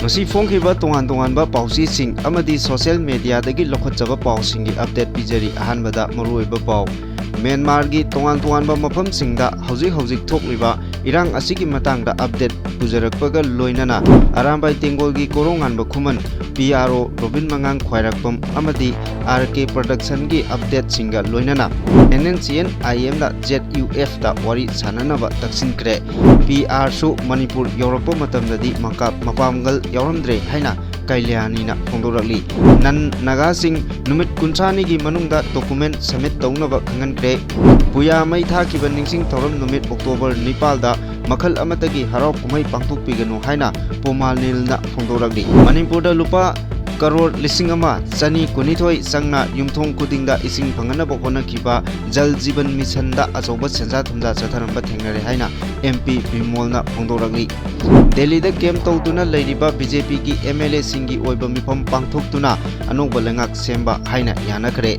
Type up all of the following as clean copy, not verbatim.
Masi fongkiba tongan-tonganba pausising amadi social media dagi lokhatjaba pausingi update pijari ahanbada maruoiba pau Myanmar gi tongan-tonganba mafamsingda hauzik thokliba irang asigi matangda update pujarakpaga loinana Arambai Tengol gi koronganba khuman PRO Robin Mangang Khwairakpam amadi RK Production gi update singa loinana NNCN IM da ZUF da wari sananaba taksinkre PR su Manipur Europe matamdadi mapamgal yauramdre haina Kailiani na phongdorali nan naga sing numit kunchani gi manungda document submit taunaba khangankre puya mai thakiba ningsing thoram numit October 9 da makhal amatagi harau kumai pangthokpiganu haina Pomal Nil na phongdorali Manipur da lupa Karor Lisingama Chani Kunithoi Sangna Yumthong Kudingda Ising Panganaba Honakiba Jal Jiban Mission da Achoba Senja Thumja Chatharamba Thengnare haina MP Bimolna Phongdoragli Delhi da kem tawduna leiriba BJP gi MLA singi oiba mifam pangthoktuna anongba lengak semba haina yanakre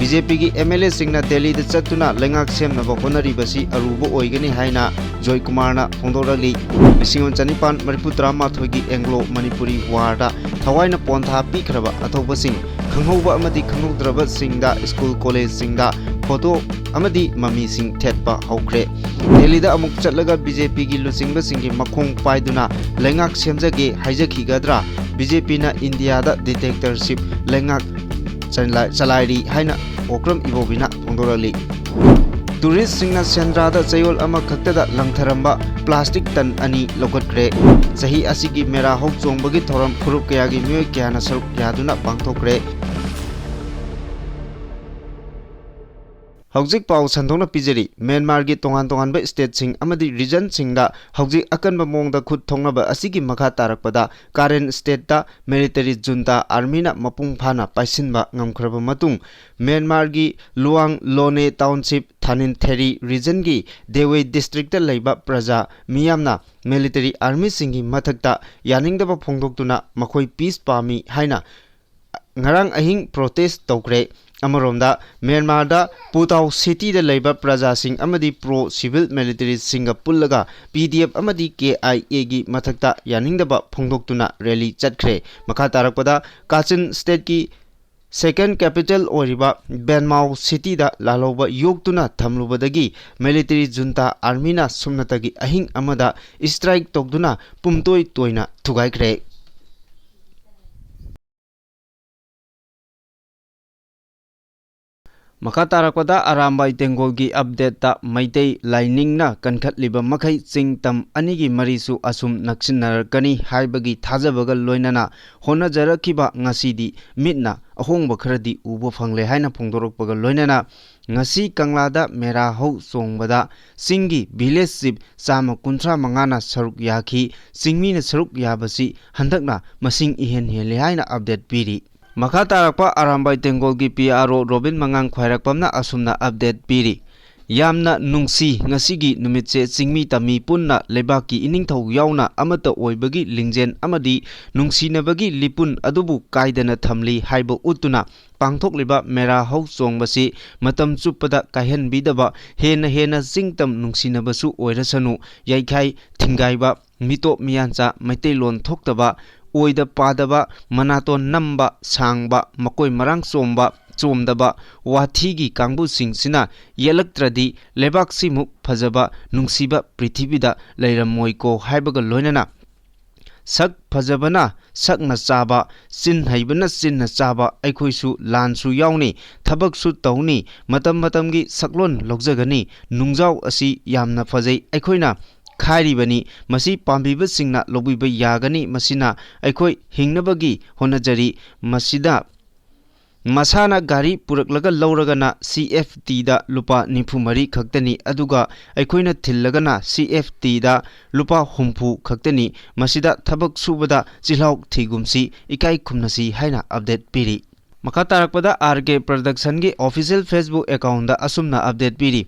BJP gi MLA singna Delhi da chatuna lengak semnaba honaribasi aruba oigani haina Joy Kumar na Phongdoragli Lisingon Chanipan Mariputra Mathogi Anglo Manipuri Warda Thawaina Pontha Pikraba Athobasing Khanghoba amadi Khanghodraba Singda School College Singda Photo amadi Mami Sing Thetpa Haukre Delhi da amuk chatlaga BJP gi lusingba singi makhong paiduna lengak semjage haijakhigadra BJP na India da dictatorship lengak chalairi haina okram ibobina phongdorali Tourist singna Sendra da Chayol ama khaktada langtharamba plastic tan ani lokatre sahi asigi mera hok chongbagi thoram phurup kayagi myoy kyana saruk yaduna pangthokre Hauzik pau sandhona pijari Myanmar gi tongan ba state sing amadi region singda hauzik akanba mongda khut thongnaba asigi makha tarakpada Karen state da military junta army na mapung phana paisinba ngamkhraba matung Myanmar gi Luang Lone township Thanin Theri region gi Dewei district da leiba praja miyamna military army singi mathakta yaningdaba phongdoktuna makhoi peace pami haina ngarang ahing protest tokre Amaromda Myanmar da Putau city da leiba praja sing amadi pro civil military singa pullaga PDF amadi KIA gi mathakta yaningdaba phongdoktuna rally chatkre makha tarakpada Kachin state ki second capital oriba Benmau city da laloba yoktuna thamlubadagi military junta army na sumnatagi ahing amada strike tokduna pumtoi toina thugaikre Makatarakpada Arambai Tengol gi update ta Maitei Lining na kankhatliba makhai chingtam anigi marisu asum naksinnarakani haibagi thajabaga loinana honajarakiba ngasidi mitna ahongba kharadi ubo phangle haina phongdorokpaga loinana ngasi Kanglada Mera Hau Songbada Singi village sip Sama Kuntra Mangana saruk yakhi singmina saruk yabasi handakna masing ihen hele haina update piri Makha tarakpa Arambai Tengol gi PRO Robin Mangang Khwairakpamna asumna update piri Yamna nungsi ngasigi numitse chingmi tami punna lebaki iningthau yauna amata oibagi lingjen amadi nungsinabagi lipun adubu kaidana thamli haiba utuna pangthokliba Mera Hau Songbasi matam chupada kaihanbidaba hena jingtam nungsinabasu oirasanu yaikhai thingaiba mitop miyancha maiteilon thoktaba Oida padaba manaton namba sangba makoi marang chomdaba wathigi kangbu singsina yelaktradi lebak simuk phajaba nungsiba prithibida leirammoiko haibaga loinana sak phajabana sakna chaba sin haibana sinna chaba aikhoisu lansu yauni thabaksu tauni matamgi saklon logjagani nungjau asi yamna phajai aikhoina Khairibani masi pambiba singna lobiba yagani masina aikoi hingnabagi honajari masida masana gari puraklaga lauragana CFT da lupa nifumari khaktani aduga aikoina thillagana CFT da lupa humpu khaktani masida thabak subada chilhauk thigumsi ikai khumnasi haina update piri makha tarakpada RK Production gi official Facebook account da asumna update piri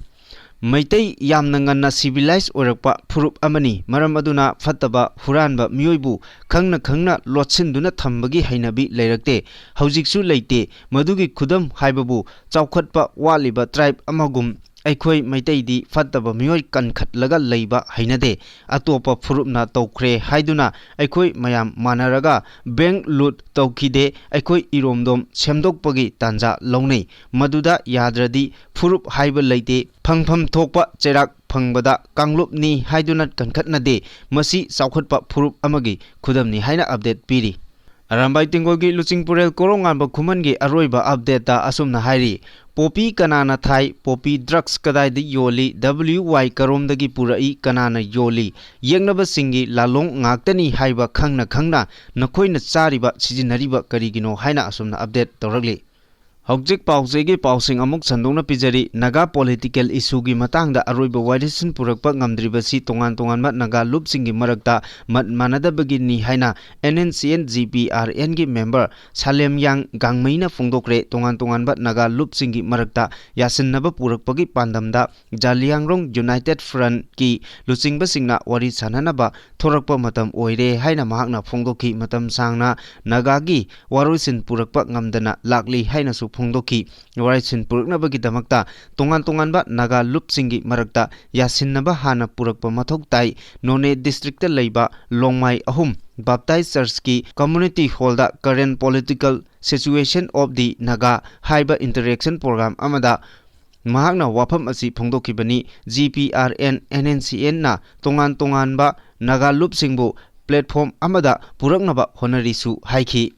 Maitei yamna nganna civilized orakpa phurup amani maram aduna fattaba huranba mioibu khangna lotsinduna thambagi hainabi leirakte haujiksu leite madugi khudam haibabu chaukhatpa waliba tribe amagum ꯑꯩꯈꯣꯏ ꯃꯩꯇꯩꯗꯤ ꯐꯠꯇꯕ ꯃꯤꯑꯣꯏ ꯀꯟꯈꯠꯂꯒ ꯂꯩꯕ ꯍꯩꯅꯗꯦ ꯑꯇꯣꯞꯄ ꯐꯨꯔꯨꯞꯅ ꯇꯧꯈ꯭ꯔꯦ ꯍꯥꯏꯗꯨꯅ ꯑꯩꯈꯣꯏ ꯃꯌꯥꯝ ꯃꯥꯟꯅꯔꯒ ꯕꯦꯡꯛ ꯂꯨꯠ ꯇꯧꯈꯤꯗꯦ ꯑꯩꯈꯣꯏ ꯏꯔꯣꯝꯗꯣꯝ ꯁꯦꯝꯗꯣꯛꯄꯒꯤ ꯇꯥꯟꯖꯥ ꯂꯧꯅꯩ ꯃꯗꯨꯗ ꯌꯥꯗ꯭ꯔꯗꯤ ꯐꯨꯔꯨꯞ ꯍꯥꯏꯕ ꯂꯩꯇꯦ ꯐꯪꯐꯝ ꯊꯣꯛꯄ ꯆꯩꯔꯥꯛ ꯐꯪꯕꯗ ꯀꯥꯡꯂꯨꯞꯅꯤ ꯍꯥꯏꯗꯨꯅ ꯀꯟꯈꯠꯅꯗꯦ ꯃꯁꯤ ꯆꯥꯎꯈꯠꯄ ꯐꯨꯔꯨꯞ ꯑꯃꯒꯤ ꯈꯨꯗꯝꯅꯤ ꯍꯥꯏꯅ ꯑꯞꯗꯦꯠ ꯄꯤꯔꯤ ꯑꯔꯥꯝꯕꯥꯏ ꯇꯦꯡꯒꯣꯜꯒꯤ ꯂꯨꯆꯤꯡꯄꯨꯔꯦꯜ ꯀꯣꯔꯣꯡꯉꯥꯟꯕ ꯈꯨꯃꯟꯒꯤ ꯑꯔꯣꯏꯕ ꯑꯞꯗꯦꯠꯇ ꯑꯁꯨꯝꯅ ꯍꯥꯏꯔꯤ ꯄꯣꯄꯤ ꯀꯅꯥꯅ ꯊꯥꯏ ꯄꯣꯄꯤ ꯗ꯭ꯔग्ꯁ ꯀꯗꯥꯏꯗ ꯌꯣꯜꯂꯤ WY ꯀꯔꯣꯝꯗꯒꯤ ꯄꯨꯔꯛꯏ ꯀꯅꯥꯅ ꯌꯣꯜꯂꯤ ꯌꯦꯛꯅꯕꯁꯤꯡꯒꯤ ꯂꯥꯂꯣꯡ ꯉꯥꯛꯇꯅꯤ ꯍꯥꯏꯕ ꯈꯪꯅ ꯈꯪꯅ ꯅꯈꯣꯏꯅ ꯆꯥꯔꯤꯕ ꯁꯤꯖꯤꯟꯅꯔꯤꯕ ꯀꯔꯤꯒꯤꯅꯣ ꯍꯥꯏꯅ ꯑꯁꯨꯝꯅ ꯑꯞꯗꯦꯠ ꯇꯧꯔꯛꯂꯤ ꯍꯧꯖꯤꯛ ꯄꯥꯎꯆꯦꯒꯤ ꯄꯥꯎꯁꯤꯡ ꯑꯃꯨꯛ ꯁꯟꯗꯣꯛꯅ ꯄꯤꯖꯔꯤ ꯅꯥꯒꯥ ꯄꯣꯂꯤꯇꯤꯀꯦꯜ ꯏꯁꯨꯒꯤ ꯃꯇꯥꯡꯗ ꯑꯔꯣꯏꯕ ꯋꯥꯔꯦꯞꯁꯤꯟ ꯄꯨꯔꯛꯄ ꯉꯝꯗ꯭ꯔꯤꯕꯁꯤ ꯇꯣꯉꯥꯟ ꯇꯣꯉꯥꯟꯕ ꯅꯥꯒꯥ ꯂꯨꯞꯁꯤꯡꯒꯤ ꯃꯔꯛꯇ ꯃꯠ ꯃꯥꯟꯅꯗꯕꯒꯤꯅꯤ ꯍꯥꯏꯅ NNCN GPRNꯒꯤ ꯃꯦꯝꯕꯔ ꯁꯥꯂꯦꯝꯌꯥꯡ ꯒꯥꯡꯃꯩꯅ ꯐꯣꯡꯗꯣꯛꯈ꯭ꯔꯦ ꯇꯣꯉꯥꯟ ꯇꯣꯉꯥꯟꯕ ꯅꯥꯒꯥ ꯂꯨꯞꯁꯤꯡꯒꯤ ꯃꯔꯛꯇ ꯌꯥꯁꯤꯟꯅꯕ ꯄꯨꯔꯛꯄꯒꯤ ꯄꯥꯟꯗꯝꯗ ꯖꯥꯂꯤꯌꯥꯡꯔꯣꯡ ꯌꯨꯅꯥꯏꯇꯦꯗ ꯐ꯭ꯔꯟꯠꯀꯤ ꯂꯨꯆꯤꯡꯕꯁꯤꯡꯅ ꯋꯥꯔꯤ ꯁꯥꯟꯅꯅꯕ ꯊꯣꯔꯛꯄ ꯃꯇꯝ ꯑꯣꯏꯔꯦ ꯍꯥꯏꯅ ꯃꯍꯥꯛꯅ ꯐꯣꯡꯗꯣꯛꯈꯤ ꯃꯇꯝ ꯁꯥꯡꯅ ꯅꯥꯒꯥꯒꯤ ꯋꯥꯔꯣꯏꯁꯤꯟ ꯄꯨꯔꯛꯄ ꯉꯝꯗꯅ ꯂꯥꯛꯂꯤ ꯍꯥꯏꯅꯁꯨ ꯐꯣꯡꯗꯣꯛꯈꯤ ꯋꯥꯔꯣꯏꯁꯤꯟ ꯄꯨꯔꯛꯅꯕꯒꯤꯗꯃꯛꯇ ꯇꯣꯉꯥꯟ ꯇꯣꯉꯥꯟꯕ ꯅꯥꯒꯥ ꯂꯨꯞꯁꯤꯡꯒꯤ ꯃꯔꯛꯇ ꯌꯥꯁꯤꯟꯅꯕ ꯍꯥꯟꯅ ꯄꯨꯔꯛꯄ ꯃꯊꯧ ताई नोने डिस्ट्रिक्ट लेबा लोंगमाई अहुम बाप्ताइज चर्च की कम्युनिटी हॉल दा current political situation of the Naga हाइबा इंटरेक्शन प्रोग्राम अमदा महाकना वाफम असी फोंदोखिबनी GPRN NNCN ना तोंगान तोंगानबा नागा लुपसिंगबु प्लेटफॉर्म अमदा पुरकनबा होनरिसु हाइखी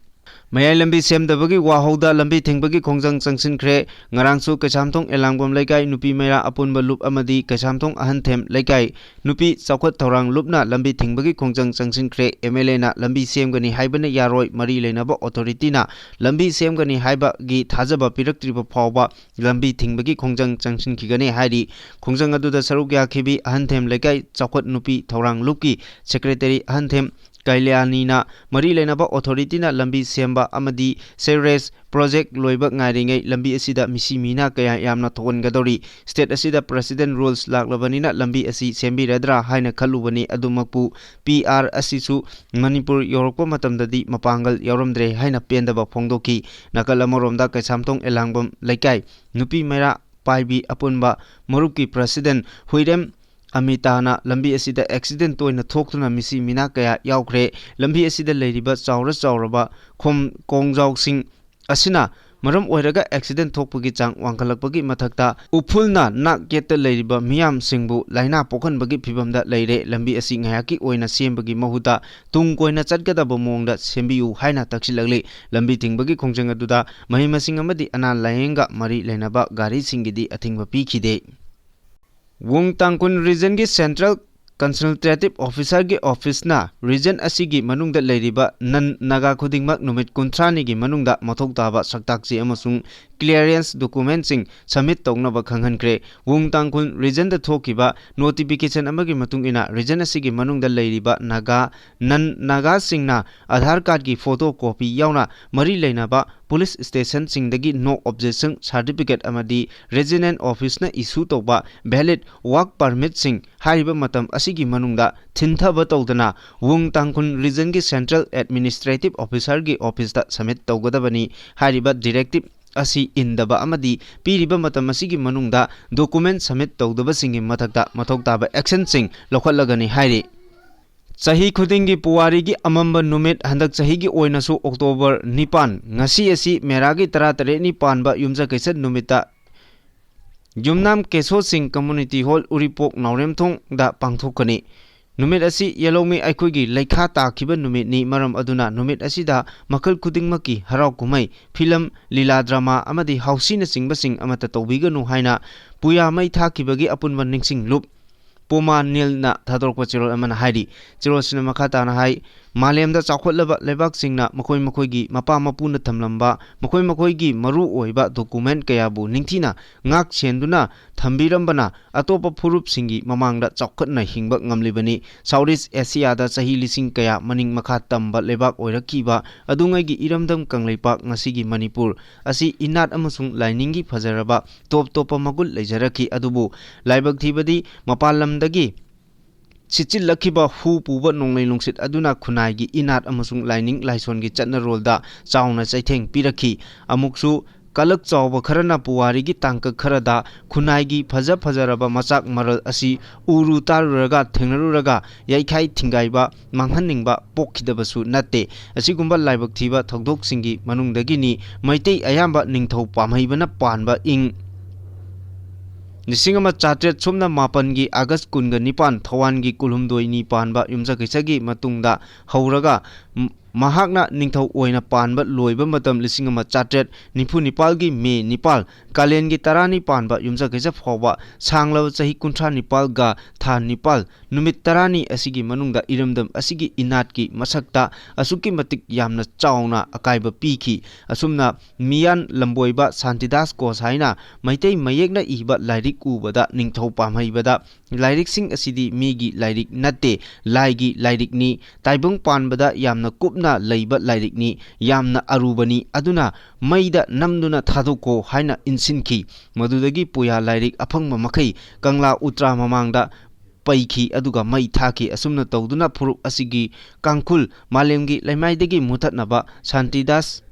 मयाई लंबी सेमदबगी वाहौदा लंबी थिंगबगी खोंजंग चंगसिनख्रे ngarangsु कैसामथोंग एलांगबम लेकाई नुपी मेरा अपुनबा लुप अमदी कैसामथोंग अहनथेम लेकाई नुपी चौखत थौरांग लुपना लंबी थिंगबगी खोंजंग चंगसिनख्रे MLA ना लंबी सेमगनी हाइबने यारोय मरी लेनबा अथॉरिटी ना लंबी सेमगनी हाइबगी थाजबा पिरक्त्रिबा फावबा लंबी थिंगबगी खोंजंग चंगसिनखिगने हाइरी खोंजंग अदुदा सरुक याखिबी अहनथेम लेकाई चौखत नुपी थौरांग लुपकी सेक्रेटरी अहनथेम कैल्यानीना मरी लेनबा अथॉरिटीना लंबी सेम्बा अमदी सेरेस प्रोजेक्ट लोइबा ngaringai lambi asida misi mina kaya yamna thongadori state asida president rules laklabanina lambi asi sembiradra haina khalubani adumakpu PR asisu manipur yorokpa matamdadi mapangal yoramdre haina pendaba phongdoki nakal amoromda kaisamtong elangbam laikai nupi mera paibi apunba maruki president huirem अमिताना लंबी असिदा accident तोइना थोक्तुना मिसी मिना कया याउख्रे लंबी असिदा लेरिबा चाउरा चाउरबा खोम कोंगजाउसिंग असिना मरम ओइरगा accident थोकपगी चांग वांखलकपगी मथक्ता उफुलना नाक gate लेरिबा मियाम सिंगबु लाइना पोखनबगी फिबमदा लेरे लंबी असि ngayaki ओइना सेमबगी महुता तुंग कोइना चटगदब मोंगदा सेमबियु हाइना तक्सिलगले लंबी थिंगबगी खोंजंग अदुदा महिमसिंग अमदी अना लायेंगा मरी लेनबा गारी सिंगिदी अथिंगबा पीखिदे वुंगतांगकुन रीजन की सेंट्रल कंसल्टेटिव ऑफिसर की ऑफिस ना रीजन असिगी मनुंगदा लेरिबा नन नागा खुदिंगमक नुमित कुंथ्रानी की मनुंगदा मथोक ताबा सक्ताक्सी अमसुंग क्लियरेंस डॉक्यूमेंट सिंग सबमिट तौनबा खंगहनख्रे वुंगतांगकुन रीजन द थोकिबा नोटिफिकेशन अमगी मतुंग इना रीजन असिगी मनुंगदा लेरिबा नागा नन नागा सिंगना आधार कार्ड की फोटो कॉपी यावना मरी लेनाबा पुलिस स्टेशन सिंगदगी नो ऑब्जेक्शन सर्टिफिकेट अमदी रेजिडेंट ऑफिस ना इशू तौबा वैलिड वर्क परमिट सिंग हारिबा मतम असिगी मनुंगदा थिनथबा तौदना वुंगतांगकुन रीजन की सेंट्रल एडमिनिस्ट्रेटिव ऑफिसर की ऑफिस दा सबमिट तौगदबनी हारिबा डायरेक्टिव असी इंदबा अमदी पीरिबा मतम असिगी मनुंगदा डॉक्यूमेंट सबमिट तौदबा सिंगी मथक्ता मथौक ताबा एक्शन सिंग लौखटलगनी हाइरे चाही खुदिंगी पुवारी की अमंब नुमित हंदक चाही की ओइनसु अक्टोबर 9 ngasi asi मेरागी 13 ni पानबा युमजा कैसद नुमिता युमनाम केसो सिंह कम्युनिटी हॉल उरिपोक नावरेमथोंग दा पांगथोकनी नुमित असि येलोमी अखोगी लेखा ताखिबा नुमित नि मरम अदुना नुमित असिदा मखल खुदिंगमकी हराव कुमै फिल्म लीला ड्रामा अमदी हाउसीना सिंगबसिंग अमता तौबिगनु हाइना पुया मै थाखिबगी अपुनबा निंगसिंग लुप पोमा नील ना थादोरको चिरोल अमना हाइडी चिरोल सिनेमा खाताना हाई मालेमदा चाखोलबा लेबाक सिंगना मखोय मखोयगी मपा मपुना थमलंबा मखोय मखोयगी मरु ओइबा document कयाबु निंगथिना ngak chenduna thambirambana atopa phurup singi mamangda chawkhatna hingba ngamlibani Southeast Asia da chahi lising kaya maning makha tamba lebak oirakiba adungai gi iramdam kangleipak ngasigi Manipur asi inat amasung liningi phajaraba top topa magul leijaraki adubu laibak thibadi mapalamdagi सिचिल लखिबा हु पुबा नोंगलै लुंगसित अदुना खुनाइगी इनात अमसुंग लाइनिंग लाइसोनगी चटना रोलदा चाउना चैथेंग पिरखी अमुकसु Kalak Chawba Kharana Puwarigi Tangka Kharada Khunai Faja Fajaraba Machak Maral Asi Uru Taruraga Thengnaruraga Yaikai Thingaiba Manghaningba Pokhidabasu Nate Asigumba Laibak Thiba Thogdok Singi Manungdagini Maitei Ayamba Ningthau Pamhaibana Panba Ing Nisingama Chatret Sumna Mapangi August Kunga Nipan Thawangi Kulhumdoi Panba Yumza Kisagi Matungda Hauraga Mahakna Ningthau Oina Panba Loiba Matam Lisingama Chatret Nipu Nipalgi Me Nipal Kalengi Tarani Panba Yumza Kisa Fawa Sanglaw Sahi Kuntra Nipal Ga Tha Nipal Numit Tarani Asigi Manungda Iramdam Asigi Inatki Masakta Asuki Matik Yamna Chauna Akaiba Piki Asumna Mian Lamboiba Santidas Kosaina Maitei Mayekna Iba Lairik Ubada Ningthau Pamhaibada Lairik Sing Asidi Migi Lairik Nate Laigi Lairik Ni Taibung Panbada Yamna Kupna Laiba Lairik Ni Yamna Arubani Aduna Maida Namduna Thadoko Haina Insinki Madudagi Puya Lairik Apangma Makai Kangla Utra Mamangda Paiki aduga mai thaki asumna tawduna phuruk asigi kangkhul malemgi laimaidagi muthatnaba Santidas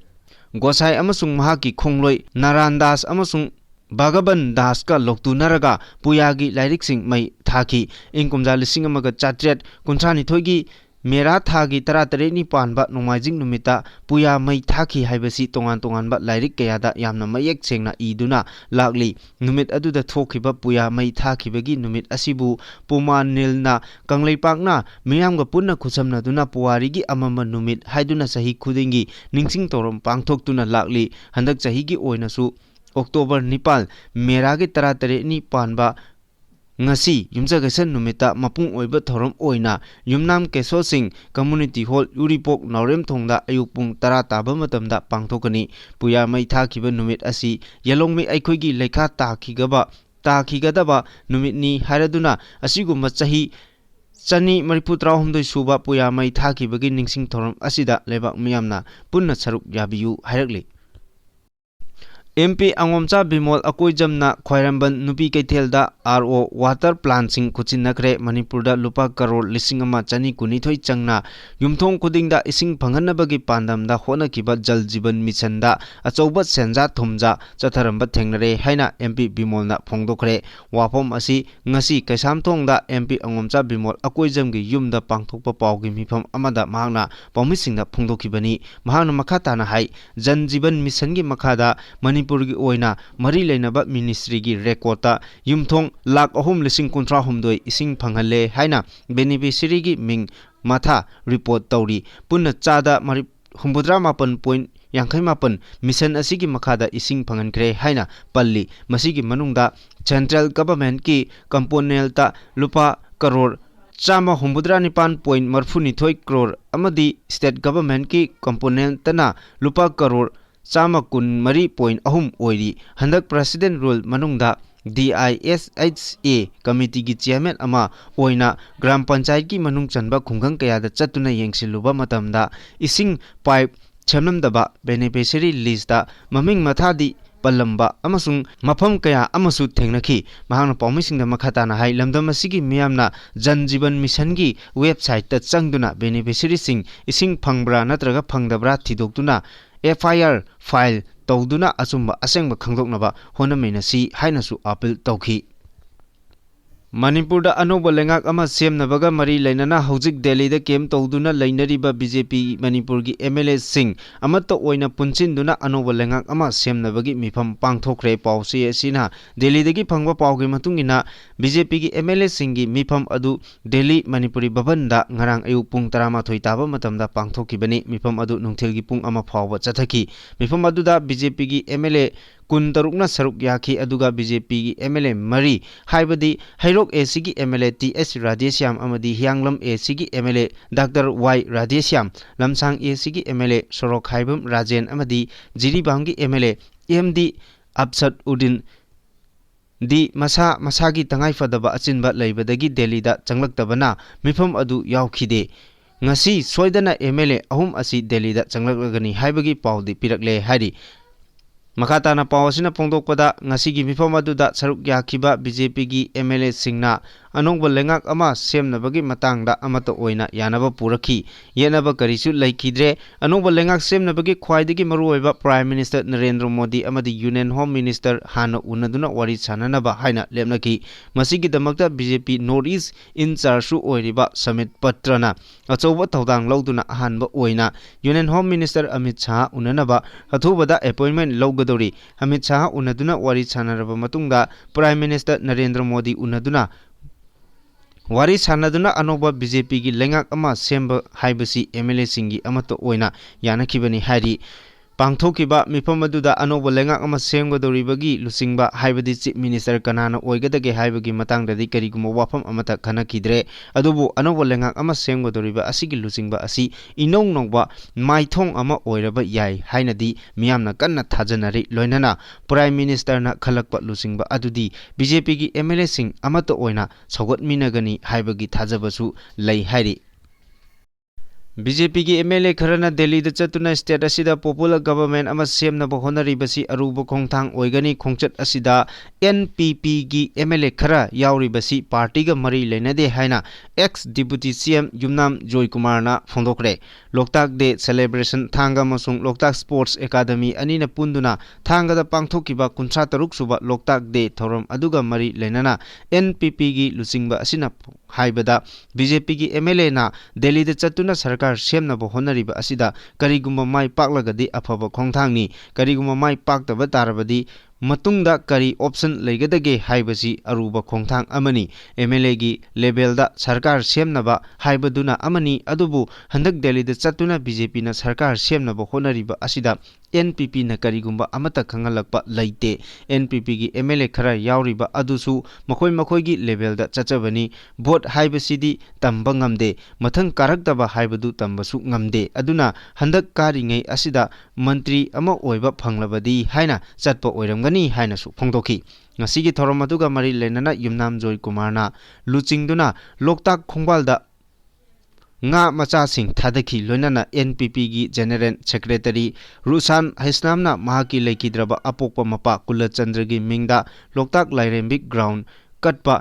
Gosai amasung mahaki khongloi Narandas amasung Bhagaban Das ka loktunaraga puyagi lairiksing mai thaki ingkumja lising amaga chatret kunthani thoigi Mera Thagi Taratare Panba Nomaijing Numita Puya Mai Thaki Haibasi Tongan Tongan Ba Lairik Kayada Yamna Mayek Sengna Iduna Lagli Numit Aduda Thokiba Puya Mai Thaki Bagi Numit Asibu Puma Nilna Kanglei Pakna Miyamga Punna Kusamna Duna Puwarigi Amama Numit Haiduna Sahi Kudingi Ningsing Torom Pangthok Tuna Lagli Handak Sahigi Oinasu October Nipal Meragi Taratare Panba Ngasi Yumjagasan Numita Mapung Oiba Thorom Oina Yumnam Keso Singh Community Hall Uripok Naurem Thongda Ayupung Tara Taba Matamda Pangthokani Puya Mai Thakiba Numit Asi Yalongmi Aikoigi Lekha Takhigadaba Numit Ni Haraduna Asigumba Chahi Chani Mariputra Humdoi Suba Puya Mai Thakibagi Ningsing Thorom Asida Lebak Miyamna Punna Saruk Yabiyu Hairakli MP Angomcha Bimol Akoijamna Khwairamban Nupi Kaithelda RO water plant sing Kuchinakre Manipurda Lupa Karor Lisingama Chani Kunithoi Changna Yumthong Kudingda Ising Phanganabagi Pandamda Honakiba Jal Jiban Missionda Achauba Senja Thumja Chatharamba Thengnare Haina MP Bimolna Phongdokre Wapom Asi Ngasi Kaisamthongda MP Angomcha Bimol Akoijamgi Yumda Pangthokpa Paugi Mifam Amada Mahangna Paumisingna Phongdokibani Mahangna Makhatana Hai Jan Jiban Missiongi Makhada Manipurgi Oina Mari Leinaba Ministry gi Rekota Yumthong Lak Ahum Lising Kuntra Humdoi Ising Phangale Haina Beneficiary gi Ming Matha Report Tauri Punna Chada Mari Humbudra Mapan Point Yankai Mapan Mission Asigi Makhada Ising Phangankre Haina Palli Masigi Manungda Central Government ki Component ta Lupa Karor Chama Humbudra Nipan Point Marfuni Thoi Crore Amadi State Government ki Component tana Lupa Karor Chama Kun Mari Point Ahum Oiri Handak President Rule Manungda DISHA Committee gi Chairman ama Oina Gram Panchayat ki Manung Chanba Khunggang Kayada Chatuna Yengsiluba Matamda Ising Pipe Chamnamdaba Beneficiary List da Maming Mathadi Palamba amasung mafam kaya amasu thengnaki mahangna paumisingda makhatana hai lamdam asigi miyamna jan jiban mission gi website ta changduna beneficiary sing ising phangbra natraga phangdabra thidoktuna FIR file tawduna asumba asengba khangdoknaba honamena si hainasu appeal tawki Manipurda Anoba Lengak ama semnabaga mari lainana hojik Delhi da kem tawduna lainariba BJP Manipurgi MLA Singh amatta oina punchinduna Anoba Lengak ama semnabagi mifam pangthokre pawsi asina Delhi dagi phangba pawgi matungina BJP gi MLA Singh gi mifam adu Delhi Manipuri Bhavanda ngarang ayu pung 13 taba matamda pangthokibani mifam adu nungthilgi pung ama phawba chathaki mifam adu da BJP gi MLA Kun Tarukna Saruk Yaki Aduga BJP gi MLA Mari Haibadi Hairok AC gi MLA TS Radhesyam Amadi Hyanglam AC gi MLA Dr. Y Radhesyam Lamsang AC gi MLA Sorok Haibam Rajen Amadi Jiribam gi MLA MD Absat Udin di masagi tangai fadaba achinba leibadagi Delhi da changlaktabana mifam adu yaukhide ngasi soidana MLA ahum asi Delhi da changlaklagani haibagi pawdi pirakle hari Makatana Pawasina Pongdokpada Ngasigi Mifamaduda Saruk Yakiba BJP gi MLA Singna anongba lengak ama semnabagi matangda amata oina yanaba purakhi yenaba karisu laikidre anongba lengak semnabagi khwaidagi maruoiba Prime Minister Narendra Modi amadi Union Home Minister hana unaduna wari sananaba haina lepnaki masigi damakta BJP North East in charge su oiriba Samit Patrana achouba thodang lauduna ahanba oina Union Home Minister Amit Shah unanaba athubada appointment lawgadori Amit Shah unaduna wari sanaraba matungda Prime Minister Narendra Modi unaduna wari sanaduna anoba BJP gi lengak ama semba haibasi MLA singi amato oina yanakibani hari pangthokiba mifam aduda anoba lengak ama semgadoribagi lusingba haibadi Chief Minister kanana oigadage haibagi matangdadi kariguma wafam amata khanakidre adubu anoba lengak ama semgadoriba asigi lusingba asi inong nongba maithong ama oiraba yai hainadi miyamna kanna thajanari loinana Prime Minister na khalakpa lusingba adudi BJP gi MLA sing amata oina saugotminagani haibagi thajabasu lei hairi BJP की MLA खरना दिल्ली चतुना state असिदा popular government अमा सेमनब होनरिबसी अरुब खोंथांग ओइगनी खोंचत असिदा NPP की MLA खरा यावरिबसी party गा मरी लेनदे हाइना ex deputy CM Yumnam Joy Kumar ना फोंदोकरे लोकताक डे सेलिब्रेशन थांगा मसुंग लोकताक स्पोर्ट्स एकेडमी अनिना पुंदुना थांगादा पांगथोकिबा 53 सुबा लोकताक डे थौरम अदुगा मरी लेनना NPP की लुसिंगबा असिना हाइबदा BJP की MLA ना दिल्ली चतुना सरकार सेमनब होनरिबा असिदा करिगुम्बा माइ पाकलगदि अफब खोंथांगनी करिगुम्बा माइ पाक्तबा तारबदि मतुंगदा करी ऑप्शन लेगदगे हाइबसी अरुबा खोंथांग अमनी MLA की लेवलदा सरकार सेमनबा हाइबदुना अमनी अदुबु हंदक दिल्ली चतुना BJP ना सरकार सेमनब होनरिबा असिदा NPP ना करिगुम्बा अमता खंगलकपा लैते NPP की MLA खरा यावरिबा अदुसु मखोय मखोय की लेवलदा चचबनी वोट हाइबसीदी तंबा ngamde मथंग कारक्तबा हाइबदु तंबसु ngamde अदुना हंदक कारिङै असिदा मंत्री अमा ओइबा फंगलबदी हाइना चटपा ओइरमगनी हाइनासु फोंदोखि ngasi thorom aduga mari lenana yumnam joy kumarna luchingduna loktak khongbalda nga macha sing thadaki loinana NPP gi general secretary Rusan Haisnamna mahaki leikidraba apokpa mapa Kulachandra gi mingda loktak lairembi ground katpa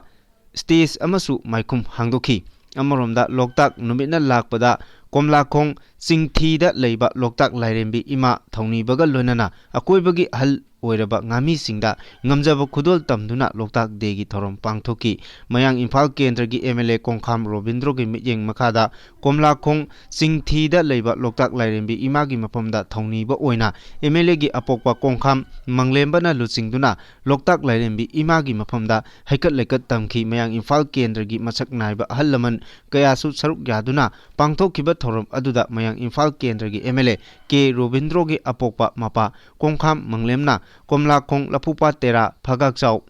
stage amasu maikum hangdoki amaromda loktak numitna lakpada komlakhong chingthida leiba loktak lairembi ima thongnibaga loinana akoibagi hal ओइरबा ngami singda ngamjaba khudol tamduna loktak degi thorom pangthoki mayang imphal kendra gi MLA kongkham Robindro gi miyeng makhada komlakhong chingthida leiba loktak lairembi imagi mapamda thongniba oina MLA gi apokpa kongkham manglembana luchingduna loktak lairembi imagi mapamda haikat leikat tamki mayang imphal kendra gi machak naiba ahallaman kayasu saruk yaduna pangthokiba thorom aduda mayang imphal kendra gi MLA K Robindro gi apokpa mapa kongkham manglemna Komlakhong Lapupa Tera Phagak Chau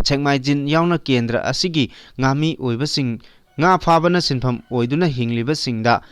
Chengmai Jin Yauna Kendra Asigi Ngami Oibasing Nga Phabana Sinpham Oiduna Hingliba Singda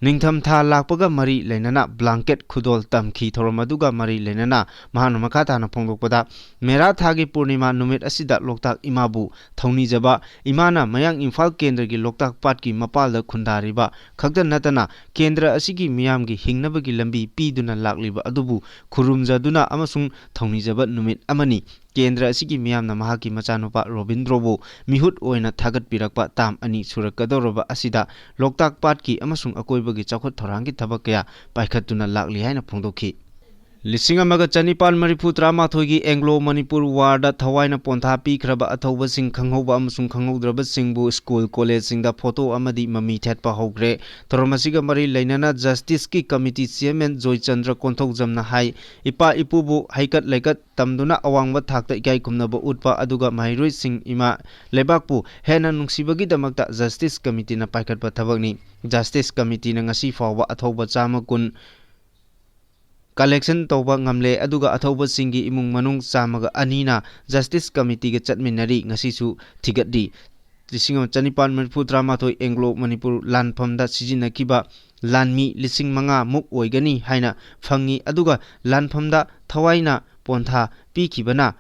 Ningtham Tha Lakpaga Mari Lenana Blanket Khudol Tamki Thoromaduga Mari Lenana Mahanumakata na Phongdokpada Mera Thagi Purnima Numit Asida Loktak Imabu Thongni Jaba Imana Mayang Imphal Kendra gi Loktak Patki Mapalda Khundariba Khakda Natana Kendra Asigi Miyamgi Hingnabagi Lambi Piduna Lakliba Adubu Khurumjaduna amasung Thongni Jaba Numit Amani Kendra asigi miyamna mahaki machanupa Robindrobu mihut oina thagat pirakpa tam ani surakadoroba asida loktak patki amasung akoibagi chaukhot thorangi thabak kaya paikhatuna lakli haina phongdokhi Lising amaga chanipan marifu tramathoigi Anglo Manipur warda thawaina pontha pikhraba athauba sing khanghoba amasung khanghodraba singbu school college singda photo amadi mami thetpa hogre thoromasiga mari leinana justice ki committee chairman Joy Chandra Konthok jamna hai ipa ipubu haikat laikat tamduna awangba thakta ikai kumnaba utpa aduga mairoi sing ima lebakpu hena nungsibagi damakta justice committee na paikhatpa thabakni justice committee na ngasi fawba athauba chama kun collection tawba ngamle aduga athauba singi imung manung chamaga anina justice committee ge chatminari ngasisu thigatdi lising chanipan manipur dramathoi Anglo Manipur lanphamda sijinakiba lanmi lising manga muk oigani haina phangi aduga lanphamda thawaina pontha pikibana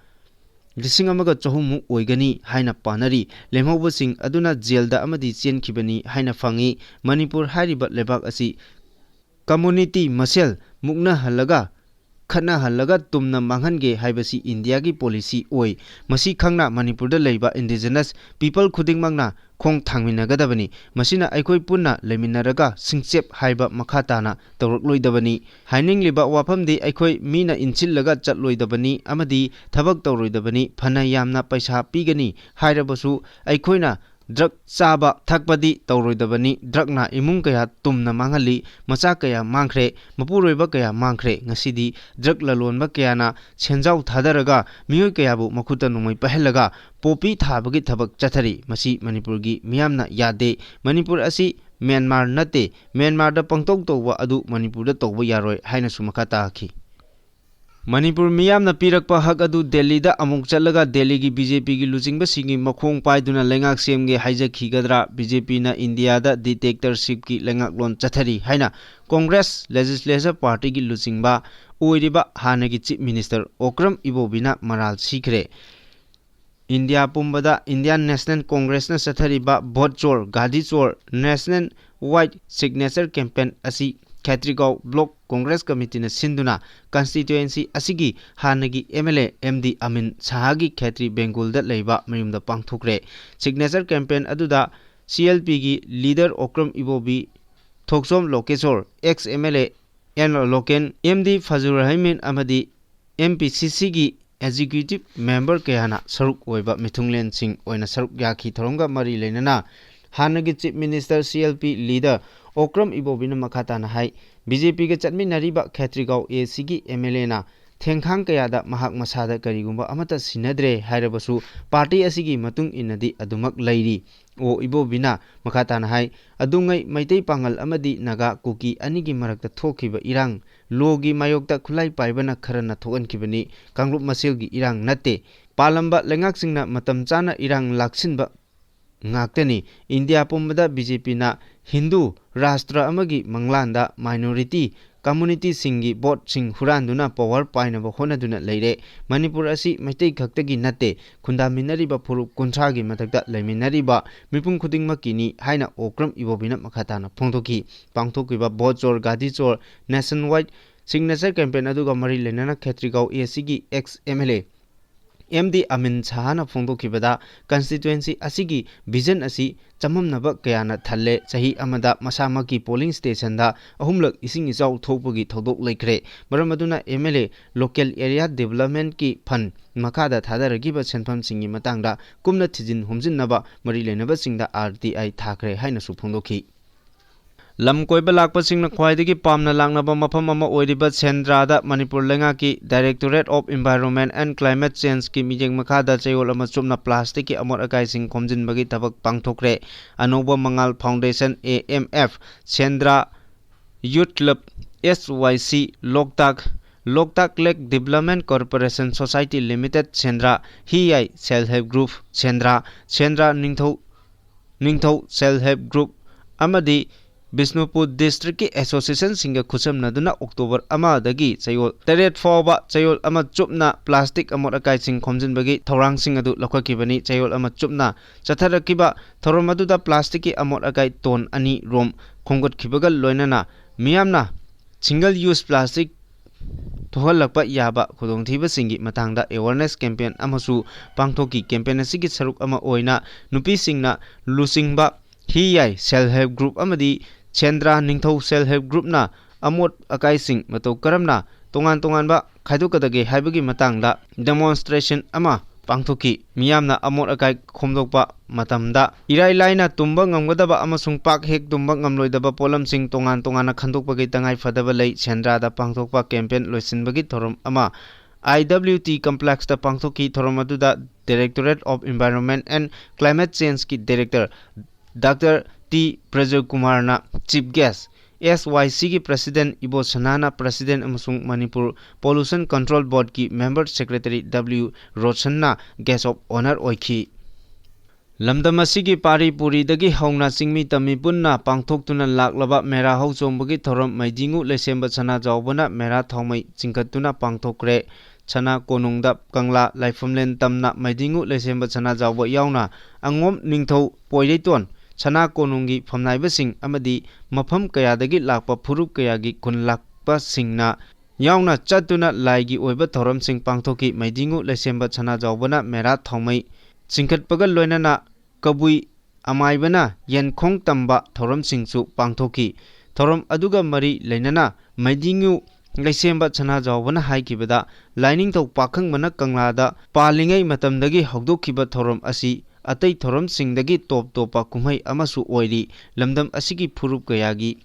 lising amaga chohumuk oigani haina panari lemhoba sing aduna jailda amadi chenkibani haina phangi Manipur hariba lebak asi community masel mukna halaga खना हल्लगा तुमना मांगहनगे हाइबसी India की policy ओई मसी खंगना मणिपुर दा लेबा indigenous people खुदिंगमंगना खोंग थांगमिनगदबनी मसिना अखोई पुन्ना लेमिनरगा सिंगचेप हाइबा मखाताना तौरकलोइदबनी हाइनिंगलिबा वाफमदि अखोई मीना इंचिल्लगा चटलोइदबनी अमदि थबक तौरोइदबनी फना यामना पैसा पीगनी हाइरबसु अखोइना drug चाबा थकपदी तौरोइदबनी ड्रगना इमुंग कया तुमना मांगली मचा कया मांगख्रे मपुरोइबा कया मांगख्रे ngasidi ड्रग ललोनबा कयाना सेंजाव थादरगा मियोय कयाबु मखुता नुमई पहलगा पोपी थाबगी थबक चथरी मसी मणिपुरगी मियामना यादे मणिपुर असि म्यांमार नते म्यांमार दा पंगतोक तौबा अदु मणिपुर दा तौबा यारोय हाइना सुमखा ताखी मणिपुर मियामना पीरकपा हक अदु दिल्ली दा अमुक चलगा दिल्ली की बीजेपी की लुचिंगबा सिंगी मखोंग पाइदुना लेंगाक सेमगे हाइजखिगदरा बीजेपी ना इंडिया दा डिटेक्टरशिप की लेंगाक लोन चथरी हाइना कांग्रेस लेजिस्लेचर पार्टी की लुचिंगबा ओइरिबा हानगी चीफ मिनिस्टर ओक्रम इबोबिना मराल सीखरे इंडिया पुंबदा इंडियन नेशनल कांग्रेस ना चथरीबा भोट चोर गादी चोर नेशनल वाइड सिग्नेचर कैंपेन असी खैत्रीगांव ब्लॉक कांग्रेस कमिटी ने सिंधुना कंस्टिट्युएंसी असिगी हानगी एमएलए एमडी अमीन साहागी खैत्री बेंगुल दा लेबा मयुमदा पांगथुकरे सिग्नेचर कैंपेन अदुदा सीएलपी की leader Okram Ibobi Thoksom Lokeshor ex MLA N Loken MD Fazur रहमीन अमदी एमपीसीसी की एग्जीक्यूटिव मेंबर कयाना सरुक ओइबा मिथुंगलेन सिंह ओइना सरुक याखी थरोंगा मरी लेनना हानगी chief minister CLP leader Okram इबोबिना मखाताना हाई बीजेपी के चटमिनरिबा खैत्रीगांव एसी की एमएलए ना थेंखांग कयादा महाक मसादा करिगुंबा अमता सिनद्रे हाइरबसु पार्टी असिगी मतुंग इनदी अदुमक लैरी ओ इबोबिना मखाताना हाई अदुंगै मैतै पांगल अमदी नागा कुकी अनिगी मरक्ता थोखिबा इरांग लोगी मायोक्ता खुलाई पाइबना खरना थोगनखिबनी कांग्रुप मसेलगी इरांग नते पालंबा लेंगाकसिंगना मतम चाना इरांग लाक्सिनबा ngakhtani India pumbada BJP na Hindu Rashtra amagi manglanda minority community singi bot sing huranduna power painaba honaduna leire Manipur asi maitai khaktagi natte khundaminari ba phuru kunthagi mathakta leiminari ba mipum khudingma kini haina okram ibobina makhatana phongthoki pangthokiba bot chor gadi chor nationwide signature campaign aduga mari lenana khetrigaw AC gi ex MLA MD Amin Sahana Fongdokibada constituency asigi vision asi chamamnaba kayana thalle chahi amada masamaki polling station da ahumlak ising isau thokpagi thodok laikre maramaduna MLA local area development ki fund makada thadaragiba senpham singi matangda kumna thijin humjinnaba mari lenaba singda RTI thakre haina su phongdoki लम कोइबा लाकपसिंगना ख्वाइदगी पामना लांगनाबा मफम अमा ओइरिबा सेंद्रादा मणिपुर लेंगा की directorate of environment and climate change की मिजेंग मखादा चयोल अमा चुमना प्लास्टिक की अमोट अकाइसिंग खोमजिनबगी थबक पांगथोकरे Anouba Mangal foundation AMF Sendra youth club SYC Loktak lake development corporation society limited Sendra हिआई self help group Sendra Ningthou self help group अमदी बिष्णुपुर डिस्ट्रिक्ट की एसोसिएशन सिंगा खुसमनदुना अक्टोबर अमादगी चयोल तरेट फावबा चयोल अमा चुपना प्लास्टिक अमोट अकाइसिंग खोमजिनबगी थौरांगसिंग अदु लखकिबनी चयोल अमा चुपना चथरकिबा थौरमदुदा प्लास्टिक की अमोट अकाइ टोन अनि रोम खोंगतखिबगा लोइनना मियामना सिंगल यूज प्लास्टिक थोहलकपा याबा खुदोंथीबसिंगी मतंगदा अवेयरनेस कैंपेन अमसु पांगथोकी कैंपेन असिगी सरुक अमा ओइना नुपीसिंगना लुसिंगबा हियाई सेल्फ हेल्प ग्रुप अमदी Sendra Ningthou self help group ना अमोट अकाइसिंग मतौ करमना तोंगान तोंगानबा खाइदोकदगे हाइबगी मतंगदा डेमोन्स्ट्रेशन अमा पांगथोकी मियामना अमोट अकाइ खोमदोकपा मतमदा इराइ लाइना तुम्बा ngamgadaba amasung pak hek tumba ngamloidaba polamsing tongan tongana khandokpagi tangai fadaba lei sendrada pangthokpa campaign loisinbagi thorom ama IWT complex da pangthoki thorom aduda Directorate of Environment and Climate Change ki director Dr. T. Prajal Kumar na chief guest SYC की president Ibo सनाना president अमसुंग Manipur pollution control board की member secretary W. रोशन्ना guest of honour ओइखी लमदमसी की पारी पुरी दगी हौना चिंगमी तमी पुन्ना पांगथोक्तुना लाक्लबा मेरा हौ चोंबगी थोरम मैदिंगु लेसेंब सना जावबना मेरा थौमै चिंकतुना पांगथोक्रे छना कोनुंगदा कंगला लाइफमलेन तमना मैदिंगु लेसेंब सना जावब यावना अंगोम निंगथौ पोइलेटोन छना कोनुंगी फमनाइबसिंग अमदी मफम कयादगी लाकपा फुरुप कयागी खुन Lakpa सिंगना yauna chatuna laigi oiba thoramsing pangthoki maidingu lesemba chana jawbana mera thongmai chingkhatpaga loinana kabui amaibana yenkhong tamba thoramsingchu pangthoki thoram aduga mari leinana maidingu lesemba chana jawbana haikibada lining tau pakhang mana kanglada palingai matamdagi hogdokkiba thoram asi atai thoram singdagi top topa kumhai amasu oiri lamdam asigi phurup kayagi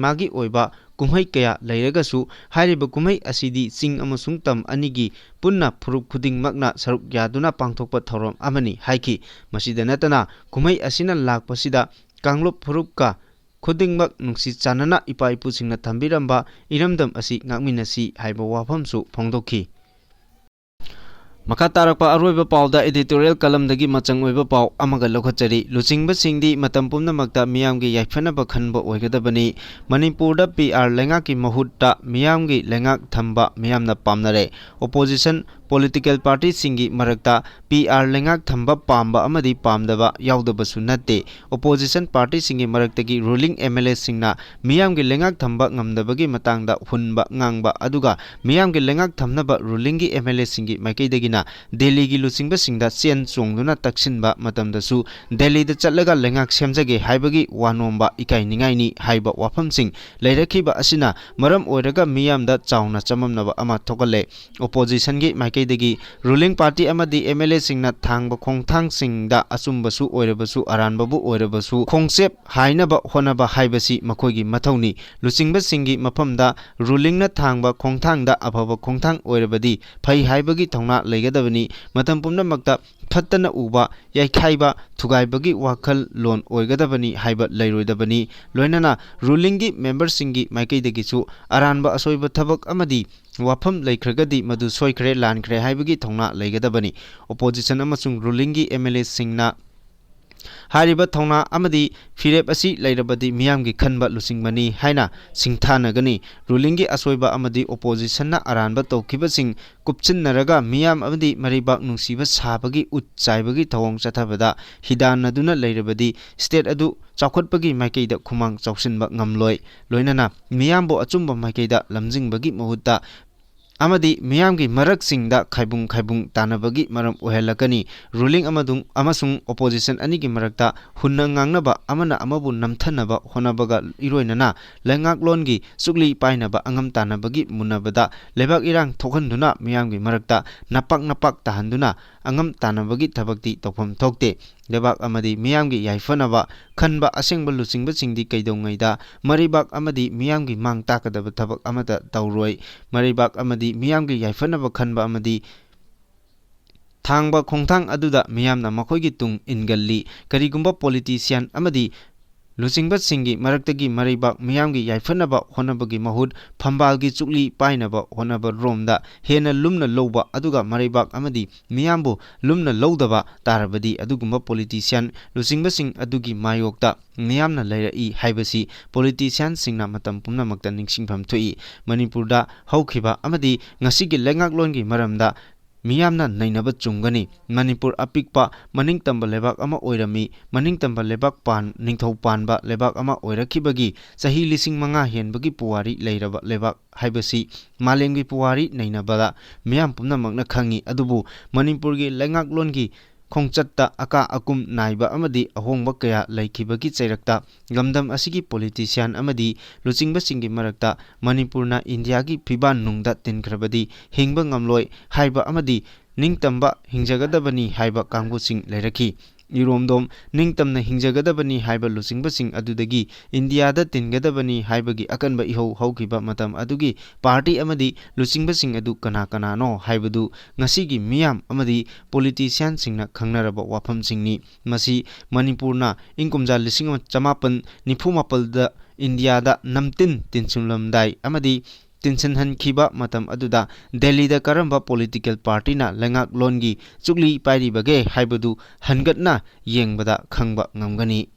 magi oiba kumhai kaya leiragasu hairiba kumhai asidi sing amasung tam anigi punna phurup khuding makna saruk yaduna pangthokpa thoram amani haiki masida natana kumhai asina lakpasida kanglop phurup ka khuding mak nungsi chanana ipa ipu singna thambiramba iramdam asi ngakminasi haiba wafamsu phongdokhi Makatarapa Aruiba Pauda editorial kalamdagi machang oiba pau amaga lokhachari luchingba singdi matam pumnamakta miyamgi yaifhanaba khanba oigadabani Manipurda PR lengaki mahutta miyamgi lengak thamba miyamna pamnare opposition political party singi marakta PR lengak thamba pamba amadi pamdaba yaudaba natte opposition party singi maraktagi ruling MLA singna miyamgi lengak thamba ngamdabagi matangda hunba ngangba aduga miyamgi lengak thamnaba ruling gi MLA singi maikaidagi Delhi gi luchingba singda chen chongduna taksinba matamdasu Delhi da chatlaga lengak semjage haibagi wanomba ikainingai ni haiba wafamsing leirakhiba asina maram oiraga miyamda chauna chamamnaba ama thokale opposition gi maikaidagi ruling party amadi MLA singna thangba khongthang singda asumbasu oirabasu aranbabu oirabasu khongchep hainaba honaba haibasi makoigi mathauni luchingba singi mafamda ruling na thangba khongthangda afaba khongthang oirabadi phai haibagi thongna gadabani matam pumnamakta phattana uba yaikhaiba thugaibagi wakhal lon oigadabani haiba leiroidabani loinana ruling gi member singi maikaidagi chu aranba asoiba thabak amadi wafam leikhregadi madu soikhre lankhre haibagi thongna leigadabani opposition amasung ruling gi MLA singna Hariba thongna amadi firep asi leirabadi miyamgi khanba luchingmani haina singthanagani ruling gi asoiba amadi opposition na aranba tawkiba sing kupchinnaraga miyam amadi maribak nungsiba sabagi utchaibagi thawong chathabada hidanaduna leirabadi state adu chawkhatpagi maikeida khumang chawsinba ngamloi loinana miyambo achumba maikeida lamjingbagi mahutta amadi miyamgi marak singda khaibung tanabagi maram ohelakani ruling amasung opposition anigi marakta hunna ngangnaba amana amabu namthanaba honabaga iroinana lengak longi sukli painaba angam tanabagi munabada lebak irang thokhanduna miyamgi marakta napak tahanduna angam tanabagi thabakti tokpham thokte lebak amadi miyamgi yaifanaba khanba asengba luchingba singdi kaidongaida maribak amadi miyamgi mang takadaba thabak amata tawroi maribak amadi miyamgi yaifanaba khanba amadi thangba khongthang aduda miyamna makoigi tung ingalli karigumba politician amadi luchingba singi maraktagi maribak miyamgi yaifanaba honabagi mahut phambalgi chukli painaba honaba romda hena lumna loba aduga maribak amadi miyambu lumna lodaba tarabadi adugumba politician luchingba sing adugi mayokta miyamna leirai haibasi politician singna matam pumnamakta ningsingpham thoi Manipurda haukiba amadi ngasigi lengak longi maramda miyamna nainaba chungani Manipur apikpa maningtamba lebak ama oirami maningtamba lebak pan ningthau panba lebak ama oirakhibagi chahi lising manga henbagi puwari leiraba lebak haibasi malemgi puwari nainabada miyam pumnamakna khangi adubu Manipurgi lengak longi khongchatta aka akum naiba amadi ahongba kaya laikibagi chairakta gamdam asigi politician amadi luchingba singi marakta Manipurna India gi phiban nungda tinkrabadi hingba ngamloi haiba amadi ningtamba hingjagadabani haiba kangbu sing leirakhi iromdom ningtamna hingjagadabani haiba luchingba sing adudagi India da tingadabani haibagi akanba ihau haukiba matam adugi party amadi luchingba sing adu kana no haibadu ngasigi miyam amadi politician singna khangnaraba wafam singni masi Manipurna ingkumja 1994 da India da namtin tinchumlamdai amadi tinsan khiba matam aduda Delhi da karamba political party na lengak longi chukli pairi bage haibadu hangatna yengbada khangba ngamgani